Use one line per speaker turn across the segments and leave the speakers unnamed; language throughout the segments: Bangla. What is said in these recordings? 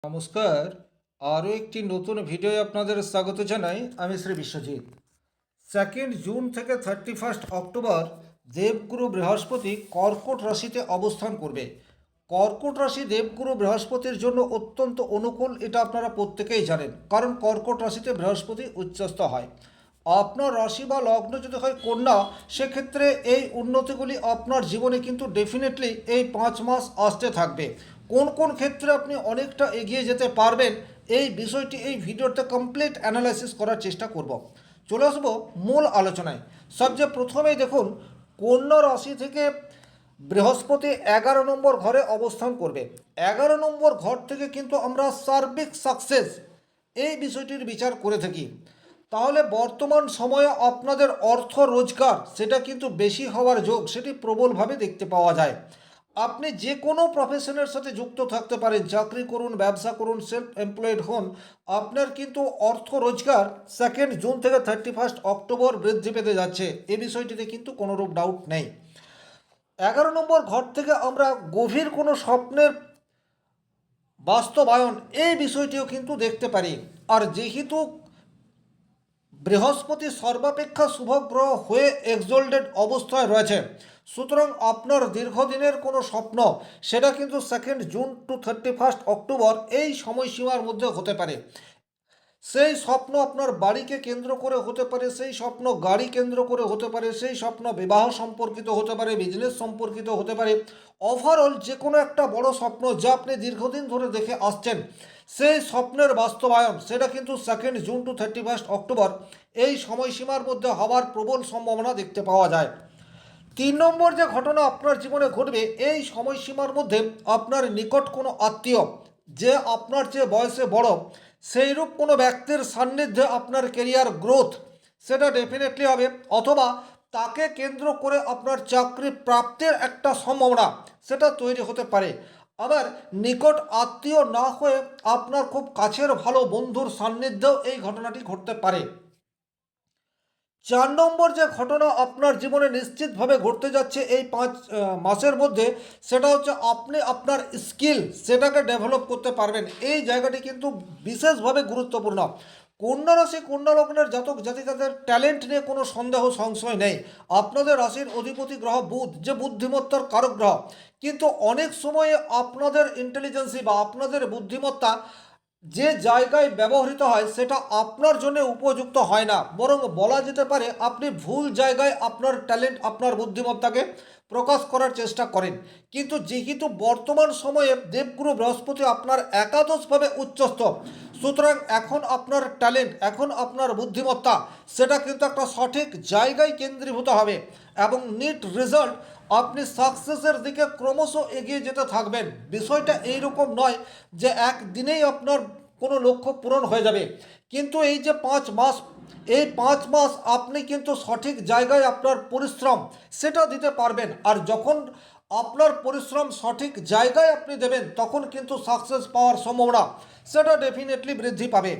নমস্কার। আরও একটি নতুন ভিডিও আপনাদের স্বাগত জানাই। আমি শ্রী বিশ্বজিৎ। 2 জুন থেকে 31 অক্টোবর দেবগুরু বৃহস্পতি কর্কট রাশিতে অবস্থান করবে। কর্কট রাশি দেবগুরু বৃহস্পতির জন্য অত্যন্ত অনুকূল, এটা আপনারা প্রত্যেকেই জানেন, কারণ কর্কট রাশিতে বৃহস্পতি উচ্চস্থ হয়। আপনার রাশি বা লগ্ন যদি হয় কন্যা, সেক্ষেত্রে এই উন্নতিগুলি আপনার জীবনে কিন্তু ডেফিনেটলি এই 5 মাস আসতে থাকবে। কোন কোন ক্ষেত্রে আপনি অনেকটা এগিয়ে যেতে পারবেন, এই বিষয়টি এই ভিডিওতে কমপ্লিট অ্যানালাইসিস করার চেষ্টা করব। চলে আসবো মূল আলোচনায়। সবচেয়ে প্রথমেই দেখুন, কন্যা রাশি থেকে বৃহস্পতি 11 নম্বর ঘরে অবস্থান করবে। 11 নম্বর ঘর থেকে কিন্তু আমরা সার্বিক সাকসেস এই বিষয়টির বিচার করে থাকি। তাহলে বর্তমান সময়ে আপনাদের অর্থ রোজগার সেটা কিন্তু বেশি হওয়ার যোগ সেটি প্রবলভাবে দেখতে পাওয়া যায়। আপনি যে কোনো প্রফেশনের সাথে যুক্ত থাকতে পারেন, চাকরি করুন, ব্যবসা করুন, সেলফ এমপ্লয়েড হন, আপনার কিন্তু অর্থ রোজগার 2 জুন থেকে 31 অক্টোবর বৃদ্ধি পেতে যাচ্ছে। এ বিষয়টিতে কিন্তু কোনোরূপ ডাউট নেই। 11 নম্বর ঘর থেকে আমরা গভীর কোনো স্বপ্নের বাস্তবায়ন এই বিষয়টিও কিন্তু দেখতে পারি। আর যেহেতু বৃহস্পতি সর্বাপেক্ষা শুভগ্রহ হয়ে এক্সোল্টেড অবস্থায় রয়েছে, সুতরাং আপনার দীর্ঘদিনের কোনো স্বপ্ন সেটা কিন্তু 2 জুন টু 31 অক্টোবর এই সময়সীমার মধ্যে হতে পারে। সেই স্বপ্ন আপনার বাড়িকে কেন্দ্র করে হতে পারে, সেই স্বপ্ন গাড়ি কেন্দ্র করে হতে পারে, সেই স্বপ্ন বিবাহ সম্পর্কিত হতে পারে, বিজনেস সম্পর্কিত হতে পারে। ওভারঅল যে কোনো একটা বড় স্বপ্ন যা আপনি দীর্ঘদিন ধরে দেখে আসছেন, সেই স্বপ্নের বাস্তবায়ন সেটা কিন্তু 2 জুন টু 31 অক্টোবর এই সময়সীমার মধ্যে হওয়ার প্রবল সম্ভাবনা দেখতে পাওয়া যায়। 3 নম্বর যে ঘটনা আপনার জীবনে ঘটবে এই সময়সীমার মধ্যে, আপনার নিকট কোনো আত্মীয় যে আপনার চেয়ে বয়সে বড়, সেইরূপ কোনো ব্যক্তির সান্নিধ্যে আপনার কেরিয়ার গ্রোথ সেটা ডেফিনেটলি হবে, অথবা তাকে কেন্দ্র করে আপনার চাকরি প্রাপ্তির একটা সম্ভাবনা সেটা তৈরি হতে পারে। আবার নিকট আত্মীয় না হয়ে আপনার খুব কাছের ভালো বন্ধুর সান্নিধ্যেও এই ঘটনাটি ঘটতে পারে। 4 নম্বর যে ঘটনা আপনার জীবনে নিশ্চিতভাবে ঘটতে যাচ্ছে এই 5 মাসের মধ্যে, সেটা হচ্ছে আপনি আপনার স্কিল সেটাকে ডেভেলপ করতে পারবেন। এই জায়গাটি কিন্তু বিশেষভাবে গুরুত্বপূর্ণ। কন্যা রাশি কন্যা লগ্নের জাতক জাতিকাদের ট্যালেন্ট নিয়ে কোনো সন্দেহ সংশয় নেই। আপনাদের রাশির অধিপতি গ্রহ বুধ, যে বুদ্ধিমত্তার কারক গ্রহ, কিন্তু অনেক সময়ে আপনাদের ইন্টেলিজেন্সি বা আপনাদের বুদ্ধিমত্তা যে জায়গায় ব্যবহৃত হয় সেটা আপনার জন্য উপযুক্ত হয় না, বরং বলা যেতে পারে আপনি ভুল জায়গায় আপনার ট্যালেন্ট আপনার বুদ্ধিমত্তাকে প্রকাশ করার চেষ্টা করেন। কিন্তু যেহেতু বর্তমান সময়ে দেবগুরু বৃহস্পতি আপনার একাদশভাবে উচ্চস্থ, সুতরাং এখন আপনার ট্যালেন্ট, এখন আপনার বুদ্ধিমত্তা সেটা কিন্তু একটা সঠিক জায়গায় কেন্দ্রীভূত হবে এবং নিট রেজাল্ট আপনি সাকসেসের দিকে ক্রমশ এগিয়ে যেতে থাকবেন। বিষয়টা এইরকম নয় যে একদিনেই আপনার কোনো লক্ষ্য পূরণ হয়ে যাবে, কিন্তু এই যে 5 মাস, এই 5 মাস আপনি কিন্তু সঠিক জায়গায় আপনার পরিশ্রম সেটা দিতে পারবেন। আর যখন আপনার পরিশ্রম সঠিক জায়গায় আপনি দেবেন, তখন কিন্তু সাকসেস পাওয়ার সম্ভাবনা সেটা ডেফিনেটলি বৃদ্ধি পাবে।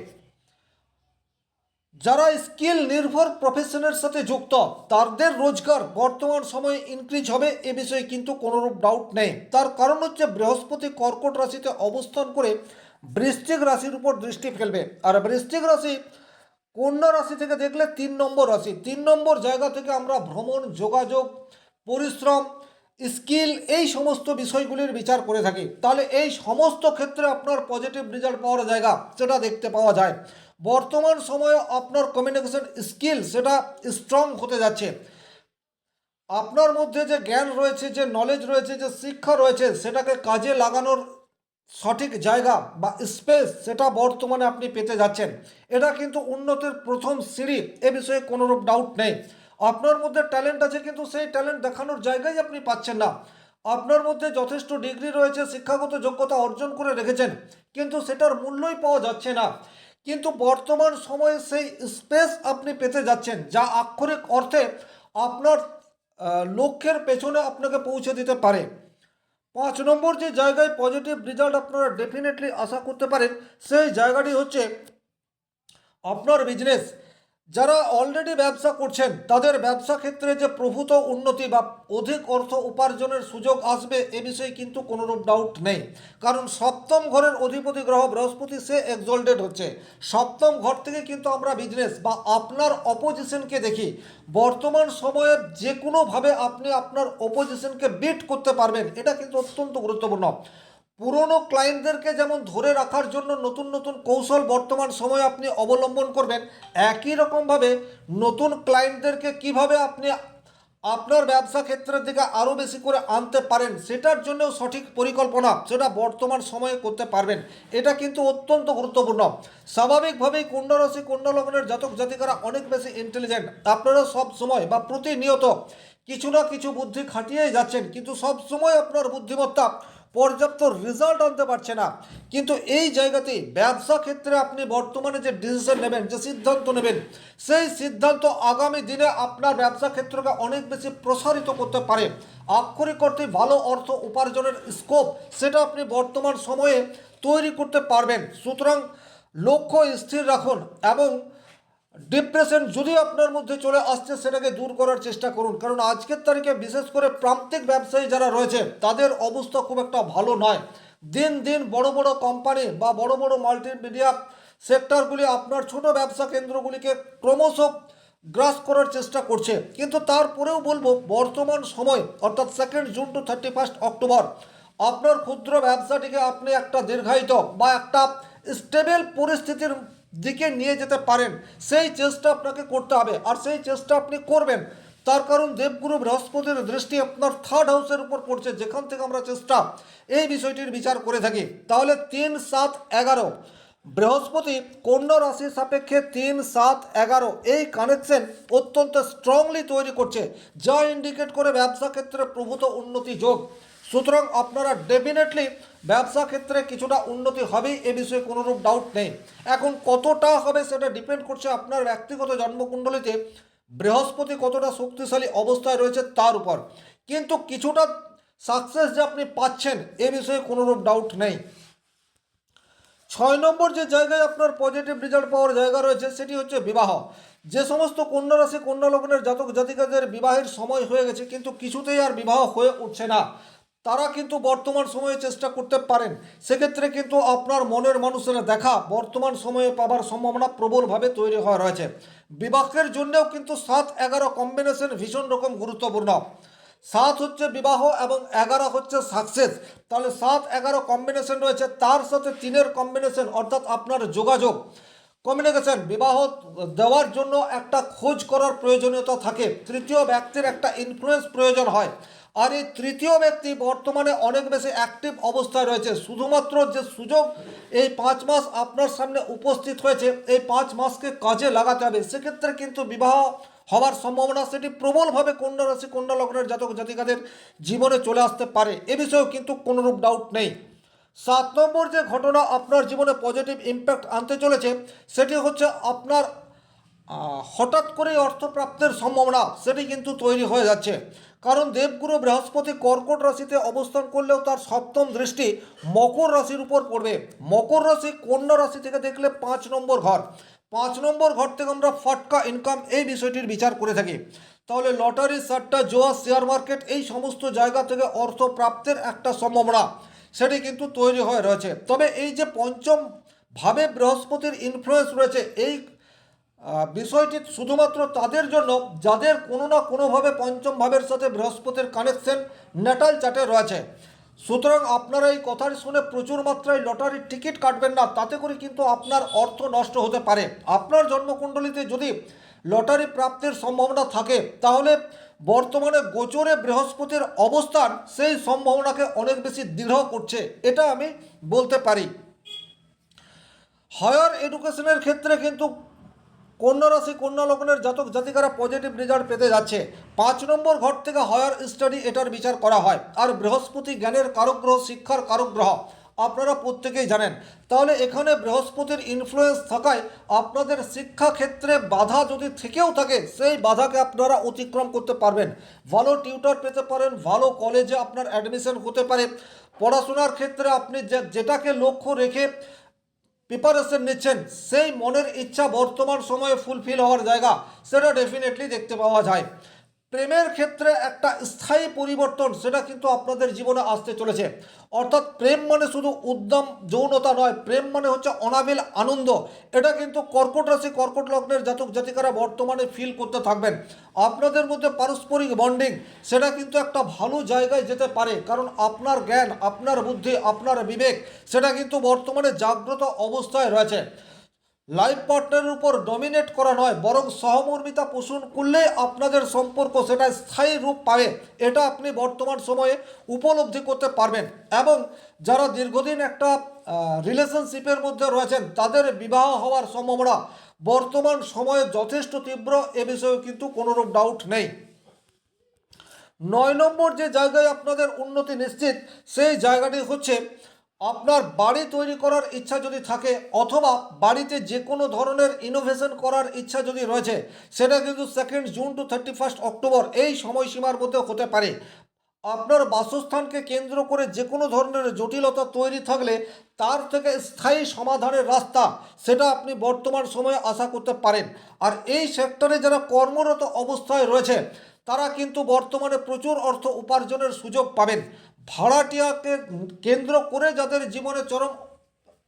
যারা স্কিল নির্ভর প্রফেশনের সাথে যুক্ত, তাদের রোজগার বর্তমান সময়ে ইনক্রিজ হবে, এ বিষয়ে কিন্তু কোনোরূপ ডাউট নেই। তার কারণ হচ্ছে বৃহস্পতি কর্কট রাশিতে অবস্থান করে বৃশ্চিক রাশির উপর দৃষ্টি ফেলবে। আর বৃশ্চিক রাশি কন্যা রাশি থেকে দেখলে 3 নম্বর রাশি, 3 নম্বর জায়গা থেকে আমরা ভ্রমণ, যোগাযোগ, পরিশ্রম, স্কিল এই সমস্ত বিষয়গুলির বিচার করে থাকি। তাহলে এই সমস্ত ক্ষেত্রে আপনার পজিটিভ রেজাল্ট পাওয়ার জায়গা সেটা দেখতে পাওয়া যায়। বর্তমান সময়ে আপনার কমিউনিকেশন স্কিল সেটা স্ট্রং হতে যাচ্ছে। আপনার মধ্যে যে জ্ঞান রয়েছে, যে নলেজ রয়েছে, যে শিক্ষা রয়েছে, সেটাকে কাজে লাগানোর সঠিক জায়গা বা স্পেস সেটা বর্তমানে আপনি পেতে যাচ্ছেন। এটা কিন্তু উন্নতির প্রথম সিঁড়ি, এ বিষয়ে কোনোরূপ ডাউট নেই। আপনার মধ্যে ট্যালেন্ট আছে, কিন্তু সেই ট্যালেন্ট দেখানোর জায়গায় আপনি পাচ্ছেন না। আপনার মধ্যে যথেষ্ট ডিগ্রি রয়েছে, শিক্ষাগত যোগ্যতা অর্জন করে রেখেছেন, কিন্তু সেটার মূল্যই পাওয়া যাচ্ছে না। কিন্তু বর্তমান সময়ে সেই স্পেস আপনি পেতে যাচ্ছেন, যা আক্ষরিক অর্থে আপনার লক্ষ্যের পেছনে আপনাকে পৌঁছে দিতে পারে। 5 নম্বর যে জায়গায় পজিটিভ রেজাল্ট আপনারা ডেফিনেটলি আশা করতে পারেন, সেই জায়গাটি হচ্ছে আপনার বিজনেস। যারা অলরেডি ব্যবসা করছেন তাদের ব্যবসা ক্ষেত্রে যে প্রভূত উন্নতি বা অধিক অর্থ উপার্জনের সুযোগ আসবে এ বিষয়ে কিন্তু কোনোরূপ ডাউট নেই। কারণ সপ্তম ঘরের অধিপতি গ্রহ বৃহস্পতি সে এক্সল্টেড হচ্ছে। সপ্তম ঘর থেকে কিন্তু আমরা বিজনেস বা আপনার অপোজিশনকে দেখি। বর্তমান সময়ে যে কোনোভাবে আপনি আপনার অপোজিশনকে বিট করতে পারবেন, এটা কিন্তু অত্যন্ত গুরুত্বপূর্ণ। পুরনো ক্লায়েন্টদেরকে যেমন ধরে রাখার জন্য নতুন নতুন কৌশল বর্তমান সময়ে আপনি অবলম্বন করবেন, একই রকমভাবে নতুন ক্লায়েন্টদেরকে কিভাবে আপনি আপনার ব্যবসা ক্ষেত্রের দিকে আরও বেশি করে আনতে পারেন সেটার জন্যও সঠিক পরিকল্পনা সেটা বর্তমান সময়ে করতে পারবেন। এটা কিন্তু অত্যন্ত গুরুত্বপূর্ণ। স্বাভাবিকভাবেই কন্যা রাশি কন্যা লগ্নের জাতক জাতিকারা অনেক বেশি ইন্টেলিজেন্ট। আপনারা সব সময় বা প্রতিনিয়ত কিছু না কিছু বুদ্ধি খাটিয়েই যাচ্ছেন, কিন্তু সব সময় আপনার বুদ্ধিমত্তা পর্যাপ্ত রেজাল্ট আনতে পারছে না। কিন্তু এই জায়গাতেই ব্যবসা ক্ষেত্রে আপনি বর্তমানে যে ডিসিশন নেবেন, যে সিদ্ধান্ত নেবেন, সেই সিদ্ধান্ত আগামী দিনে আপনার ব্যবসা ক্ষেত্রকে অনেক বেশি প্রসারিত করতে পারে। আক্ষরিক অর্থে ভালো অর্থ উপার্জনের স্কোপ সেটা আপনি বর্তমান সময়ে তৈরি করতে পারবেন। সুতরাং লক্ষ্য স্থির রাখুন এবং ডিপ্রেশন যদি আপনার মধ্যে চলে আসছে সেটাকে দূর করার চেষ্টা করুন। কারণ আজকের তারিখে বিশেষ করে প্রান্তিক ব্যবসায়ী যারা রয়েছে তাদের অবস্থা খুব একটা ভালো নয়। দিন দিন বড় বড় কোম্পানি বা বড় বড় মাল্টিমিডিয়া সেক্টরগুলি আপনার ছোট ব্যবসা কেন্দ্রগুলিকে ক্রমশ গ্রাস করার চেষ্টা করছে। কিন্তু তারপরেও বলবো বর্তমান সময় অর্থাৎ 2 জুন টু 31 অক্টোবর আপনার ক্ষুদ্র ব্যবসাটিকে আপনি একটা দীর্ঘায়িত বা একটা স্টেবল পরিস্থিতির দিকে নিয়ে যেতে পারেন, সেই চেষ্টা আপনাকে করতে হবে। আর সেই চেষ্টা আপনি করবেন, তার কারণ দেবগুরু বৃহস্পতির দৃষ্টি আপনার 3rd হাউসের উপর পড়ছে, যেখান থেকে আমরা চেষ্টা এই বিষয়টির বিচার করে থাকি। তাহলে 3, 7, 11 বৃহস্পতি কন্যা রাশি সাপেক্ষে 3, 7, 11 এই কানেকশন অত্যন্ত স্ট্রংলি তৈরি করছে, যা ইন্ডিকেট করে ব্যবসা ক্ষেত্রে প্রভূত উন্নতি যোগ। সুতরাং আপনারা ডেফিনেটলি ব্যবসা ক্ষেত্রে কিছুটা উন্নতি হবেই, এ বিষয়ে কোনোরূপ ডাউট নেই। এখন কতটা হবে সেটা ডিপেন্ড করছে আপনার ব্যক্তিগত জন্মকুণ্ডলিতে বৃহস্পতি কতটা শক্তিশালী অবস্থায় রয়েছে তার উপর। কিন্তু কিছুটা সাকসেস যে আপনি পাচ্ছেন এ বিষয়ে কোনোরূপ ডাউট নেই। 6 নম্বর যে জায়গায় আপনার পজিটিভ রেজাল্ট পাওয়ার জায়গা রয়েছে সেটি হচ্ছে বিবাহ। যে সমস্ত কন্যা রাশি কন্যা লগ্নের জাতক জাতিকাদের বিবাহের সময় হয়ে গেছে কিন্তু কিছুতেই আর বিবাহ হয়ে উঠছে না, তারা কিন্তু বর্তমান সময়ে চেষ্টা করতে পারেন। সেক্ষেত্রে কিন্তু আপনার মনের মানুষের দেখা বর্তমান সময়ে পাবার সম্ভাবনা প্রবলভাবে তৈরি হওয়া রয়েছে। বিবাহের জন্যও কিন্তু 7-11 কম্বিনেশন ভীষণ রকম গুরুত্বপূর্ণ। 7 হচ্ছে বিবাহ এবং 11 হচ্ছে সাকসেস। তাহলে 7-11 কম্বিনেশন রয়েছে, তার সাথে 3-এর কম্বিনেশন অর্থাৎ আপনার যোগাযোগ কমিউনিকেশন। বিবাহ দেওয়ার জন্য একটা খোঁজ করার প্রয়োজনীয়তা থাকে, তৃতীয় ব্যক্তির একটা ইনফ্লুয়েন্স প্রয়োজন হয়। আর এই তৃতীয় ব্যক্তি বর্তমানে অনেক বেশি অ্যাক্টিভ অবস্থায় রয়েছে। শুধুমাত্র যে সুযোগ এই 5 মাস আপনার সামনে উপস্থিত হয়েছে, এই 5 মাসকে কাজে লাগাতে হবে। সেক্ষেত্রে কিন্তু বিবাহ হওয়ার সম্ভাবনা সেটি প্রবলভাবে কন্যা রাশি কন্যা লগ্নের জাতক জাতিকাদের জীবনে চলে আসতে পারে, এ বিষয়েও কিন্তু কোনোরূপ ডাউট নেই। 7 নম্বর যে ঘটনা আপনার জীবনে পজিটিভ ইম্প্যাক্ট আনতে চলেছে সেটি হচ্ছে আপনার হঠাৎ করেই অর্থপ্রাপ্তির সম্ভাবনা সেটি কিন্তু তৈরি হয়ে যাচ্ছে। কারণ দেবগুরু বৃহস্পতি কর্কট রাশিতে অবস্থান করলেও তার সপ্তম দৃষ্টি মকর রাশির উপর পড়বে। মকর রাশি কন্যা রাশি থেকে দেখলে 5 নম্বর ঘর, 5 নম্বর ঘর থেকে আমরা ফাটকা ইনকাম এই বিষয়টির বিচার করে থাকি। তাহলে লটারি, সাট্টা, জোয়া, শেয়ার মার্কেট এই সমস্ত জায়গা থেকে অর্থ প্রাপ্তির একটা সম্ভাবনা সেটি কিন্তু তৈরি হয়ে রয়েছে। তবে এই যে পঞ্চম ভাবে বৃহস্পতির ইনফ্লুয়েন্স রয়েছে, এই বিষয়টি শুধুমাত্র তাদের জন্য যাদের কোনো না কোনোভাবে পঞ্চম ভাবের সাথে বৃহস্পতির কানেকশন ন্যাটাল চার্টে রয়েছে। সুতরাং আপনারা এই কথাটি শুনে প্রচুর মাত্রায় লটারির টিকিট কাটবেন না, তাতে করে কিন্তু আপনার অর্থ নষ্ট হতে পারে। আপনার জন্মকুণ্ডলিতে যদি লটারি প্রাপ্তির সম্ভাবনা থাকে তাহলে বর্তমানে গোচরে বৃহস্পতির অবস্থান সেই সম্ভাবনাকে অনেক বেশি দৃঢ় করছে, এটা আমি বলতে পারি। হায়ার এডুকেশনের ক্ষেত্রে কিন্তু কন্যা রাশি কন্যা লগ্নের জাতক জাতিকারা পজিটিভ রেজাল্ট পেতে যাচ্ছে। 5 নম্বর ঘর থেকে হায়ার স্টাডি এটার বিচার করা হয়। আর বৃহস্পতি জ্ঞানের কারক গ্রহ, শিক্ষার কারক গ্রহ, আপনারা প্রত্যেকেই জানেন। তাহলে এখানে বৃহস্পতির ইনফ্লুয়েন্স থাকায় আপনাদের শিক্ষা ক্ষেত্রে বাধা যদি থেকেও থাকে সেই বাধাকে আপনারা অতিক্রম করতে পারবেন। ভালো টিউটর পেতে পারেন, ভালো কলেজে আপনার অ্যাডমিশন হতে পারে। পড়াশোনার ক্ষেত্রে আপনি যেটাকে লক্ষ্য রেখে প্রিপারেশন নিচ্ছেন, সেই মনের ইচ্ছা বর্তমান সময়ে ফুলফিল হওয়ার জায়গা সেটা ডেফিনেটলি দেখতে পাওয়া যায়। প্রেমের ক্ষেত্রে একটা স্থায়ী পরিবর্তন সেটা কিন্তু আপনাদের জীবনে আসতে চলেছে। অর্থাৎ প্রেম মানে শুধু উদ্যম যৌনতা নয়, প্রেম মানে হচ্ছে অনাবিল আনন্দ। এটা কিন্তু কর্কট রাশি কর্কট লগ্নের জাতক জাতিকারা বর্তমানে ফিল করতে থাকবেন। আপনাদের মধ্যে পারস্পরিক বন্ডিং সেটা কিন্তু একটা ভালো জায়গায় যেতে পারে, কারণ আপনার জ্ঞান, আপনার বুদ্ধি, আপনার বিবেক সেটা কিন্তু বর্তমানে জাগ্রত অবস্থায় রয়েছে। লাইফ পার্টনারের উপর ডমিনেট করা নয়, বরং সহমর্মিতা পোষণ করলে আপনাদের সম্পর্ক সেটা স্থায়ী রূপ পাবে, এটা আপনি বর্তমান সময়ে উপলব্ধি করতে পারবেন। এবং যারা দীর্ঘদিন একটা রিলেশনশিপের মধ্যে রয়েছেন তাদের বিবাহ হওয়ার সম্ভাবনা বর্তমান সময়ে যথেষ্ট তীব্র, এ বিষয়ে কিন্তু কোনোরূপ ডাউট নেই। 9 নম্বর যে জায়গায় আপনাদের উন্নতি নিশ্চিত, সেই জায়গাটি হচ্ছে আপনার বাড়ি তৈরি করার ইচ্ছা যদি থাকে, অথবা বাড়িতে যে কোনো ধরনের ইনোভেশন করার ইচ্ছা যদি রয়েছে, সেটা কিন্তু 2 জুন টু 31 অক্টোবর এই সময়সীমার মধ্যে হতে পারে। আপনার বাসস্থানকে কেন্দ্র করে যে কোনো ধরনের জটিলতা তৈরি থাকলে তার থেকে স্থায়ী সমাধানের রাস্তা সেটা আপনি বর্তমান সময়ে আশা করতে পারেন। আর এই সেক্টরে যারা কর্মরত অবস্থায় রয়েছে তারা কিন্তু বর্তমানে প্রচুর অর্থ উপার্জনের সুযোগ পাবেন। ভাড়াটিয়াকে কেন্দ্র করে যাদের জীবনে চরম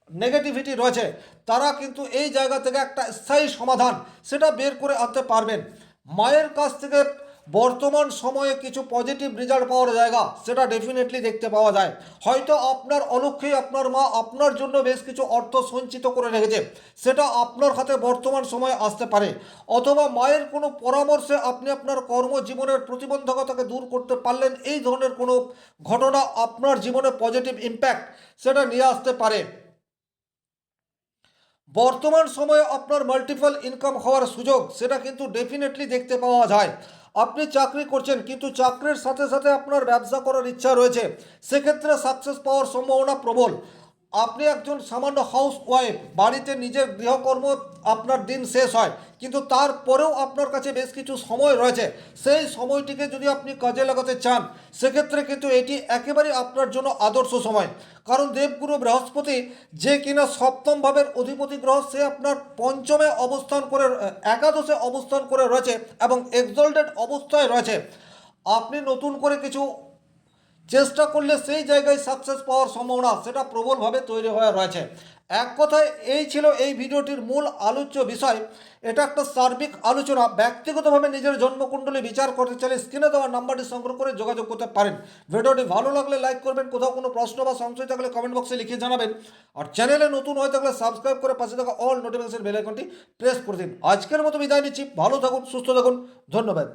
নেগেটিভিটি রয়েছে তারা কিন্তু এই জায়গা থেকে একটা স্থায়ী সমাধান সেটা বের করে আনতে পারবেন। মায়ের কাছ থেকে বর্তমান সময়ে কিছু পজিটিভ রেজাল্ট পাওয়ার জায়গা সেটা ডেফিনেটলি দেখতে পাওয়া যায়। হয়তো আপনার অলক্ষ্যেই আপনার মা আপনার জন্য বেশ কিছু অর্থ সঞ্চিত করে রেখেছে, সেটা আপনার হাতে বর্তমান সময়ে আসতে পারে। অথবা মায়ের কোনো পরামর্শে আপনি আপনার কর্মজীবনের প্রতিবন্ধকতাকে দূর করতে পারলেন, এই ধরনের কোনো ঘটনা আপনার জীবনে পজিটিভ ইম্প্যাক্ট সেটা নিয়ে আসতে পারে। বর্তমান সময়ে আপনার মাল্টিপল ইনকাম হওয়ার সুযোগ সেটা কিন্তু ডেফিনেটলি দেখতে পাওয়া যায়। আপনি চাকরি করছেন কিন্তু চাকরির সাথে সাথে আপনার ব্যবসা করার ইচ্ছা রয়েছে, সেক্ষেত্রে সাকসেস পাওয়ার সম্ভাবনা প্রবল। আপনি একজন সামান্য হাউস ওয়াইফ, বাড়িতে নিজের গৃহকর্ম আপনার দিন শেষ হয়, কিন্তু তারপরেও আপনার কাছে বেশ কিছু সময় রয়েছে, সেই সময়টিকে যদি আপনি কাজে লাগাতে চান সেক্ষেত্রে কিন্তু এটি একেবারেই আপনার জন্য আদর্শ সময়। কারণ দেবগুরু বৃহস্পতি যে কিনা সপ্তম ভাবের অধিপতি গ্রহ, সে আপনার পঞ্চমে অবস্থান করে, একাদশে অবস্থান করে রয়েছে এবং এক্সল্টেড অবস্থায় রয়েছে। আপনি নতুন করে কিছু চেষ্টা করলে সেই জায়গায় সাকসেস পাওয়ার সম্ভাবনা সেটা প্রবলভাবে তৈরি হয়ে রয়েছে। এক কথায় এই ছিল এই ভিডিওটির মূল আলোচ্য বিষয়। এটা একটা সার্বিক আলোচনা। ব্যক্তিগতভাবে নিজের জন্মকুণ্ডলী বিচার করতে চাইলে স্ক্রিনে দেওয়া নাম্বারটি সংগ্রহ করে যোগাযোগ করতে পারেন। ভিডিওটি ভালো লাগলে লাইক করবেন, কোথাও কোনো প্রশ্ন বা সংশয় থাকলে কমেন্ট বক্সে লিখে জানাবেন। আর চ্যানেলে নতুন হয়ে থাকলে সাবস্ক্রাইব করে পাশে থাকা অল নোটিফিকেশন বেল আইকনটি প্রেস করে দিন। আজকের মতো বিদায় নিচ্ছি, ভালো থাকুন, সুস্থ থাকুন, ধন্যবাদ।